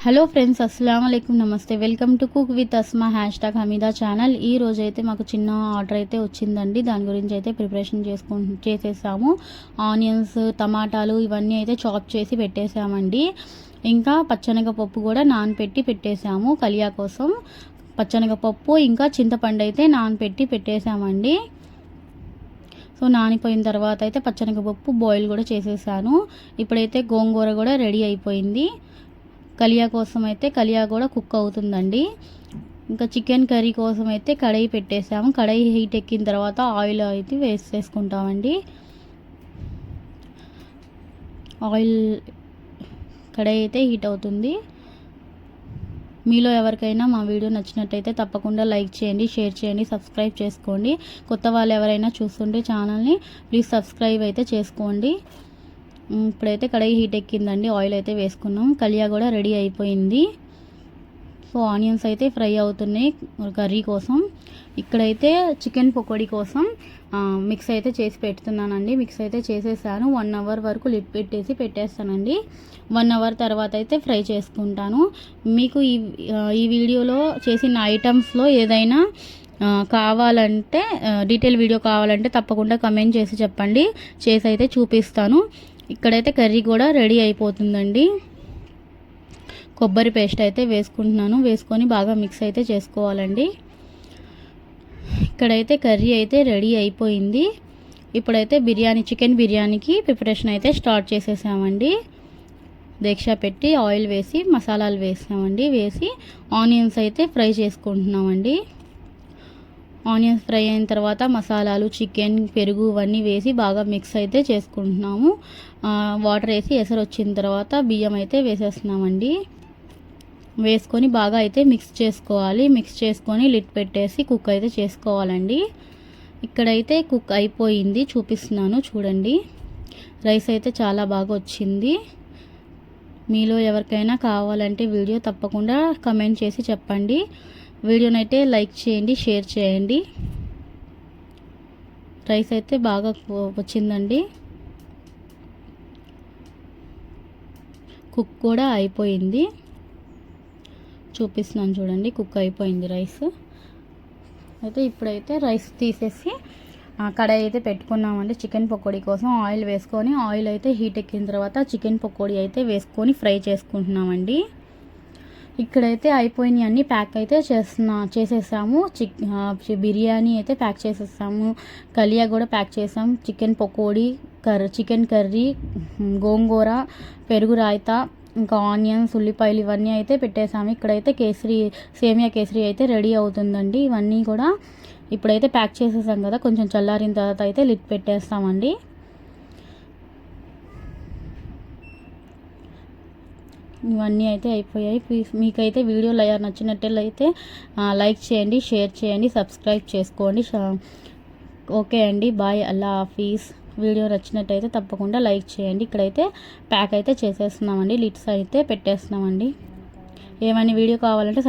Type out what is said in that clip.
Hello friends, అస్సలం వాలేకుమ్, నమస్తే. Welcome to cook with Asma #Hamida channel. ఈ రోజు అయితే మాకు చిన్న ఆర్డర్ అయితే వచ్చిందండి. దాని గురించి అయితే ప్రిపరేషన్ చేసేసాము. ఆనియన్స్, టమాటాలు ఇవన్నీ అయితే చాప్ చేసి పెట్టేసామండి. ఇంకా పచ్చనగపప్పు కూడా నానపెట్టి పెట్టేసాము కలియా కోసం. పచ్చనగపప్పు ఇంకా చింతపండు అయితే నానపెట్టి పెట్టేసామండి. సో నానిపోయిన తర్వాత అయితే పచ్చనగపప్పు బాయిల్ కూడా చేసేసాను. ఇప్పుడైతే గోంగూర కూడా రెడీ అయిపోయింది. కలియా కోసం అయితే కలియా కూడా కుక్ అవుతుందండి. ఇంకా చికెన్ కర్రీ కోసం అయితే కడాయి పెట్టేసాము. కడాయి హీట్ ఎక్కిన తర్వాత ఆయిల్ అయితే వేసేసుకుంటామండి. ఆయిల్ కడాయి అయితే హీట్ అవుతుంది. మీలో ఎవరికైనా మా వీడియో నచ్చినట్టయితే తప్పకుండా లైక్ చేయండి, షేర్ చేయండి, సబ్స్క్రైబ్ చేసుకోండి. కొత్త వాళ్ళు ఎవరైనా చూస్తుంటే ఛానల్ని ప్లీజ్ సబ్స్క్రైబ్ అయితే చేసుకోండి. ఇప్పుడైతే కడాయి హీట్ ఎక్కిందండి. ఆయిల్ అయితే వేసుకున్నాం. కలియా కూడా రెడీ అయిపోయింది. సో ఆనియన్స్ అయితే ఫ్రై అవుతున్నాయి కర్రీ కోసం. ఇక్కడైతే చికెన్ పకోడీ కోసం మిక్స్ అయితే చేసి పెడుతున్నానండి. మిక్స్ అయితే చేసేసాను. 1 అవర్ వరకు లిడ్ పెట్టేసి పెట్టేస్తానండి. 1 అవర్ తర్వాత అయితే ఫ్రై చేసుకుంటాను. మీకు ఈ వీడియోలో చేసిన ఐటమ్స్లో ఏదైనా కావాలంటే డీటెయిల్ వీడియో కావాలంటే తప్పకుండా కమెంట్ చేసి చెప్పండి, చేసి అయితే చూపిస్తాను. ఇక్కడైతే కర్రీ కూడా రెడీ అయిపోతుందండి. కొబ్బరి పేస్ట్ అయితే వేసుకుంటున్నాను. వేసుకొని బాగా మిక్స్ అయితే చేసుకోవాలండి. ఇక్కడైతే కర్రీ అయితే రెడీ అయిపోయింది. ఇప్పుడైతే చికెన్ బిర్యానీకి ప్రిపరేషన్ అయితే స్టార్ట్ చేసేసామండి. దీక్ష పెట్టి ఆయిల్ వేసి మసాలాలు వేసామండి. వేసి ఆనియన్స్ అయితే ఫ్రై చేసుకుంటున్నామండి. ఆనియన్స్ ఫ్రై అయిన తర్వాత మసాలాలు, చికెన్, పెరుగు ఇవన్నీ వేసి బాగా మిక్స్ అయితే చేసుకుంటున్నాము. వాటర్ వేసి ఎసరు వచ్చిన తర్వాత బియ్యం అయితే వేసేస్తున్నామండి. వేసుకొని బాగా అయితే మిక్స్ చేసుకోవాలి. మిక్స్ చేసుకొని లిడ్ పెట్టేసి కుక్ అయితే చేసుకోవాలండి. ఇక్కడైతే కుక్ అయిపోయింది, చూపిస్తున్నాను చూడండి. రైస్ అయితే చాలా బాగా వచ్చింది. మీలో ఎవరికైనా కావాలంటే వీడియో తప్పకుండా కమెంట్ చేసి చెప్పండి. వీడియోనైతే లైక్ చేయండి, షేర్ చేయండి. రైస్ అయితే బాగా వచ్చిందండి. కుక్ కూడా అయిపోయింది. చూపిస్తున్నాను చూడండి, కుక్ అయిపోయింది రైస్ అయితే. ఇప్పుడైతే రైస్ తీసేసి కడాయి అయితే పెట్టుకున్నామండి. చికెన్ పకోడీ కోసం ఆయిల్ వేసుకొని, ఆయిల్ అయితే హీట్ ఎక్కిన తర్వాత చికెన్ పకోడీ అయితే వేసుకొని ఫ్రై చేసుకుంటున్నామండి. ఇక్కడైతే అయిపోయినాయి అన్నీ ప్యాక్ అయితే చేసేసాము. బిర్యానీ అయితే ప్యాక్ చేసేసాము. కలియా కూడా ప్యాక్ చేసాము. చికెన్ పకోడీ, చికెన్ కర్రీ, గోంగూర, పెరుగు రాయితా, ఇంకా ఆనియన్స్, ఉల్లిపాయలు ఇవన్నీ అయితే పెట్టేసాము. ఇక్కడైతే సేమియా కేసరి అయితే రెడీ అవుతుందండి. ఇవన్నీ కూడా ఇప్పుడైతే ప్యాక్ చేసేసాం కదా, కొంచెం చల్లారిన తర్వాత అయితే లిడ్ పెట్టేస్తామండి. ఇవన్నీ అయితే అయిపోయాయి. మీకైతే వీడియో నచ్చినట్లయితే లైక్ చేయండి, షేర్ చేయండి, సబ్స్క్రైబ్ చేసుకోండి. ఓకే అండి, బాయ్, అల్లా హాఫీజ్. వీడియో నచ్చినట్టయితే తప్పకుండా లైక్ చేయండి. ఇక్కడైతే ప్యాక్ అయితే చేసేస్తున్నామండి. లిడ్స్ అయితే పెట్టేస్తున్నామండి. ఏమైనా వీడియో కావాలంటే